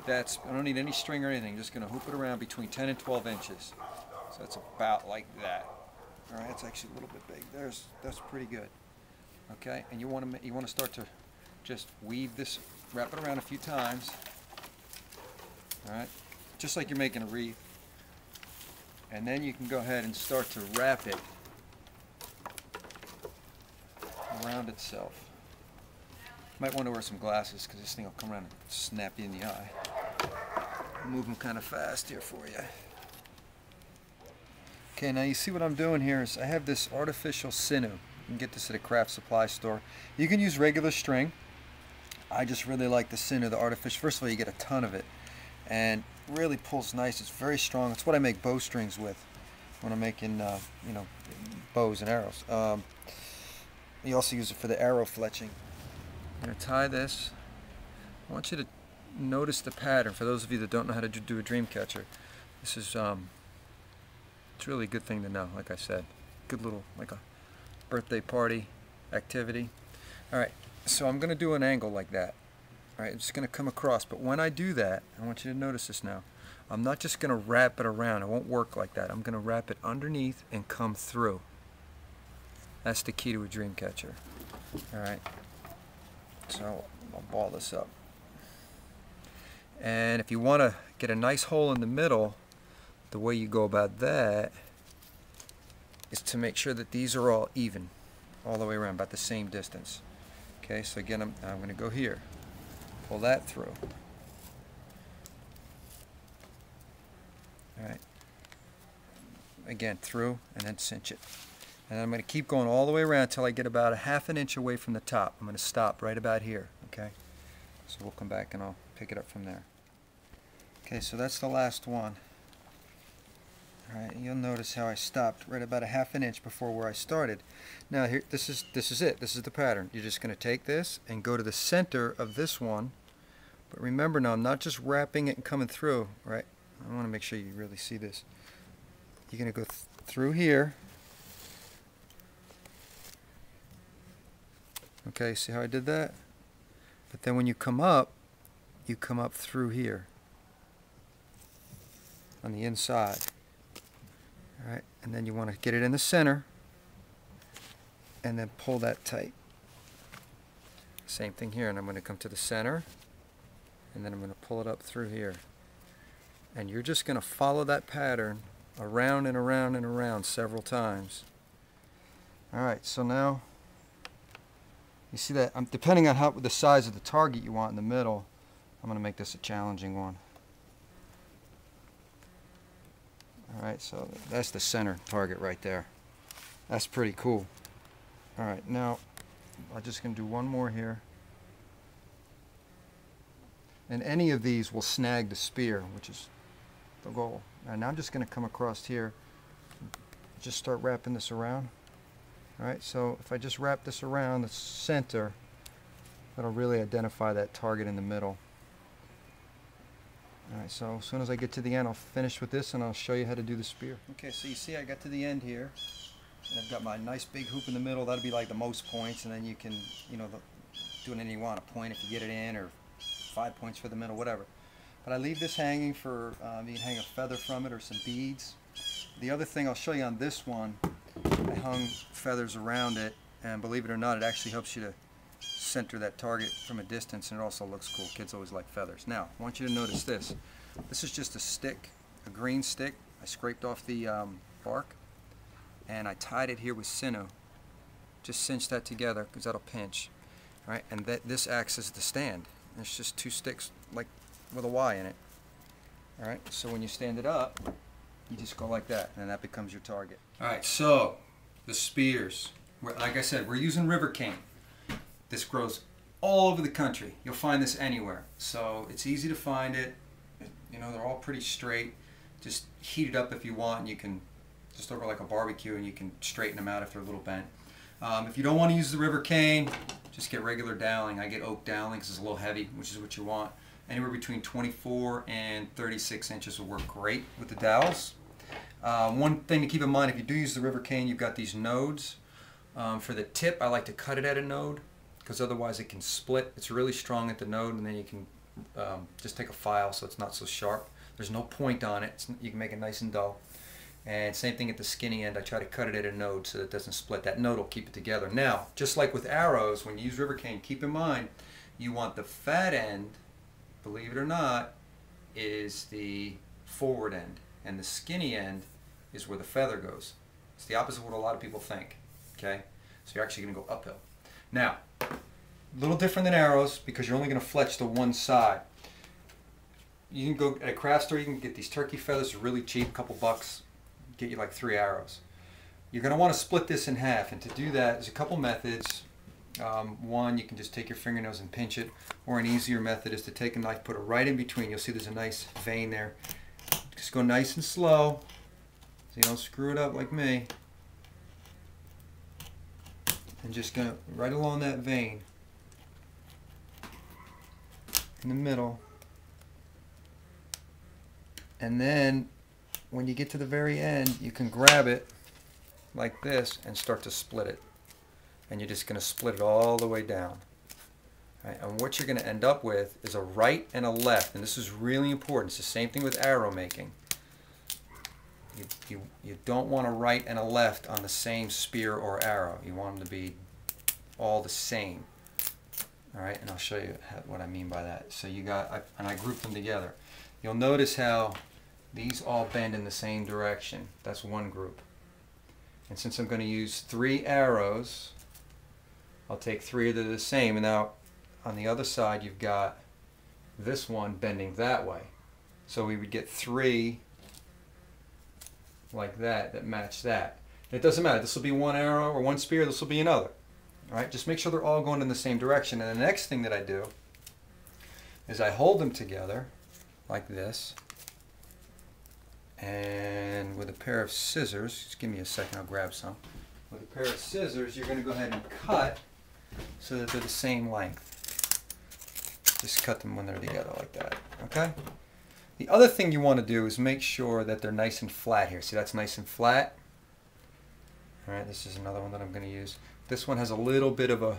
I don't need any string or anything. Just going to hoop it around between 10 and 12 inches. So that's about like that. All right, it's actually a little bit big. That's pretty good. Okay, and you want to start to just weave this, wrap it around a few times. All right, just like you're making a wreath. And then you can go ahead and start to wrap it around itself. Might want to wear some glasses because this thing will come around and snap you in the eye. Move them kind of fast here for you. Okay, now you see what I'm doing here is I have this artificial sinew. You can get this at a craft supply store. You can use regular string. I just really like the sinew, the artificial. First of all, you get a ton of it. And really pulls nice. It's very strong. It's what I make bowstrings with when I'm making, you know, bows and arrows. You also use it for the arrow fletching. I'm going to tie this. I want you to notice the pattern. For those of you that don't know how to do a dream catcher, this is it's really a good thing to know. Like I said, good little like a birthday party activity. All right, so I'm going to do an angle like that. All right, it's just going to come across. But when I do that, I want you to notice this now. I'm not just going to wrap it around. It won't work like that. I'm going to wrap it underneath and come through. That's the key to a dream catcher. All right. So I'll ball this up. And if you want to get a nice hole in the middle, the way you go about that is to make sure that these are all even, all the way around, about the same distance. Okay, so again, I'm going to go here. Pull that through. All right. Again, through, and then cinch it. And I'm going to keep going all the way around until I get about a ½ an inch away from the top. I'm going to stop right about here, okay? So we'll come back and I'll pick it up from there. Okay, so that's the last one. All right, you'll notice how I stopped right about a ½ an inch before where I started. Now here, this is it. This is the pattern. You're just going to take this and go to the center of this one. But remember now, I'm not just wrapping it and coming through, right? I want to make sure you really see this. You're going to go through here. Okay, see how I did that? But then when you come up through here on the inside. All right, and then you want to get it in the center and then pull that tight. Same thing here, and I'm going to come to the center and then I'm going to pull it up through here. And you're just going to follow that pattern around and around and around several times. All right, so now you see that depending on the size of the target you want in the middle, I'm going to make this a challenging one. All right, so that's the center target right there. That's pretty cool. All right, now I'm just going to do one more here. And any of these will snag the spear, which is the goal. And now I'm just going to come across here, just start wrapping this around. All right, so if I just wrap this around the center, that'll really identify that target in the middle. All right, so as soon as I get to the end, I'll finish with this and I'll show you how to do the spear. Okay, so you see I got to the end here, and I've got my nice big hoop in the middle. That'll be like the most points, and then you can, you know, do anything you want, a point if you get it in, or 5 points for the middle, whatever. But I leave this hanging for, you can hang a feather from it or some beads. The other thing I'll show you on this one, I hung feathers around it, and believe it or not, it actually helps you to center that target from a distance, and it also looks cool. Kids always like feathers. Now, I want you to notice this. This is just a stick, a green stick. I scraped off the bark, and I tied it here with sinew. Just cinch that together, because that'll pinch. All right, and this acts as the stand. It's just two sticks, like with a Y in it. All right, so when you stand it up, you just go like that, and that becomes your target. All right, so the spears. Like I said, we're using river cane. This grows all over the country. You'll find this anywhere. So it's easy to find it. You know, they're all pretty straight. Just heat it up if you want, and you can, just over like a barbecue, and you can straighten them out if they're a little bent. If you don't want to use the river cane, just get regular doweling. I get oak doweling because it's a little heavy, which is what you want. Anywhere between 24 and 36 inches will work great with the dowels. One thing to keep in mind, if you do use the river cane, you've got these nodes. For the tip, I like to cut it at a node, because otherwise it can split. It's really strong at the node, and then you can just take a file so it's not so sharp. There's no point on it. You can make it nice and dull. And same thing at the skinny end. I try to cut it at a node so that it doesn't split. That node will keep it together. Now, just like with arrows, when you use river cane, keep in mind you want the fat end, believe it or not, is the forward end, and the skinny end is where the feather goes. It's the opposite of what a lot of people think. Okay, so you're actually going to go uphill. Now, a little different than arrows because you're only going to fletch to one side. You can go at a craft store. You can get these turkey feathers really cheap, a couple bucks. Get you like 3 arrows. You're going to want to split this in half, and to do that, there's a couple methods. One, you can just take your fingernails and pinch it, or an easier method is to take a knife, put it right in between. You'll see there's a nice vein there. Just go nice and slow so you don't screw it up like me. And just go right along that vein in the middle. And then when you get to the very end, you can grab it like this and start to split it. And you're just going to split it all the way down. Right? And what you're going to end up with is a right and a left. And this is really important. It's the same thing with arrow making. You don't want a right and a left on the same spear or arrow. You want them to be all the same. All right, and I'll show you what I mean by that. So you got, and I grouped them together. You'll notice how these all bend in the same direction. That's one group. And since I'm going to use 3 arrows, I'll take 3 that are the same. And now on the other side, you've got this one bending that way. So we would get 3 like that match that. And it doesn't matter. This will be one arrow or one spear. This will be another. All right, just make sure they're all going in the same direction. And the next thing that I do is I hold them together like this. And with a pair of scissors, just give me a second, I'll grab some. With a pair of scissors, you're going to go ahead and cut so that they're the same length. Just cut them when they're together like that, okay? The other thing you want to do is make sure that they're nice and flat here. See, that's nice and flat. All right, this is another one that I'm going to use. This one has a little bit of a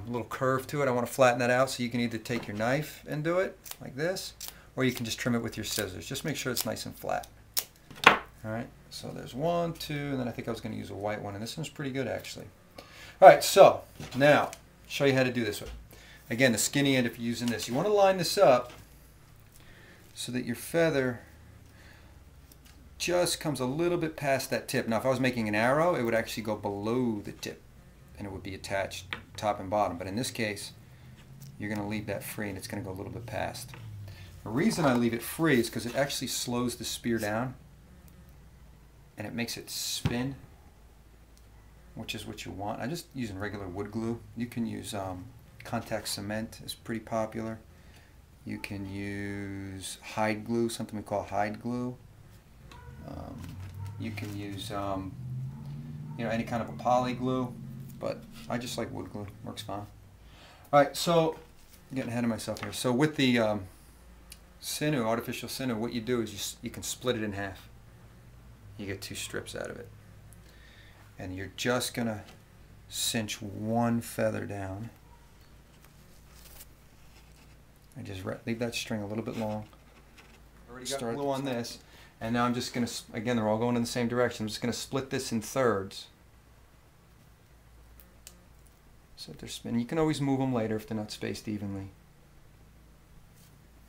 little curve to it. I want to flatten that out, so you can either take your knife and do it like this, or you can just trim it with your scissors. Just make sure it's nice and flat. All right, so there's 1, 2, and then I think I was going to use a white one, and this one's pretty good actually. All right, so now show you how to do this one. Again, the skinny end, if you're using this, you want to line this up so that your feather just comes a little bit past that tip. Now, if I was making an arrow, it would actually go below the tip, and it would be attached top and bottom. But in this case, you're going to leave that free, and it's going to go a little bit past. The reason I leave it free is because it actually slows the spear down and it makes it spin, which is what you want. I'm just using regular wood glue. You can use contact cement, it's pretty popular. You can use hide glue, something we call hide glue. You can use any kind of a poly glue, but I just like wood glue, works fine. Alright, so I'm getting ahead of myself here. So with the sinew, artificial sinew, what you do is you can split it in half. You get 2 strips out of it. And you're just going to cinch one feather down. And just leave that string a little bit long. Already got glue on this. And now I'm just going to, again, they're all going in the same direction. I'm just going to split this in thirds. So if they're spinning, you can always move them later if they're not spaced evenly.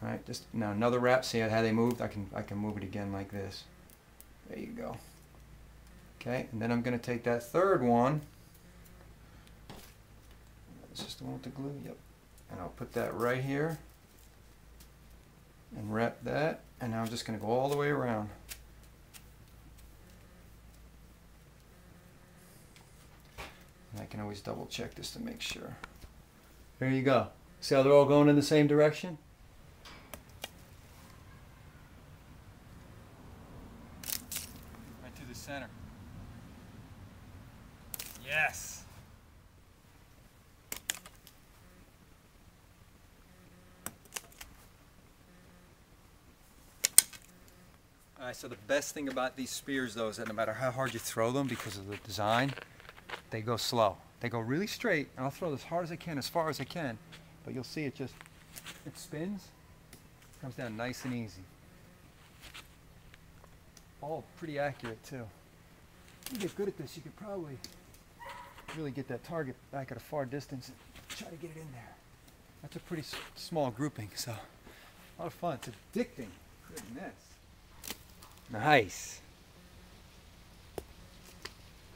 All right, just now another wrap. See how they moved? I can move it again like this. There you go. Okay, and then I'm going to take that third one. This is the one with the glue. Yep. And I'll put that right here and wrap that. And now I'm just going to go all the way around. And I can always double check this to make sure. There you go. See how they're all going in the same direction? Right to the center. Yes! Alright, so the best thing about these spears though is that no matter how hard you throw them, because of the design, they go slow. They go really straight, and I'll throw as hard as I can, as far as I can, But you'll see it spins, comes down nice and easy. All pretty accurate too. If you get good at this, you could probably really get that target back at a far distance and try to get it in there. That's a pretty small grouping, so a lot of fun. It's addicting. Goodness. Nice.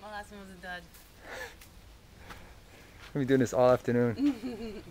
My last one was a dud. We'll be doing this all afternoon.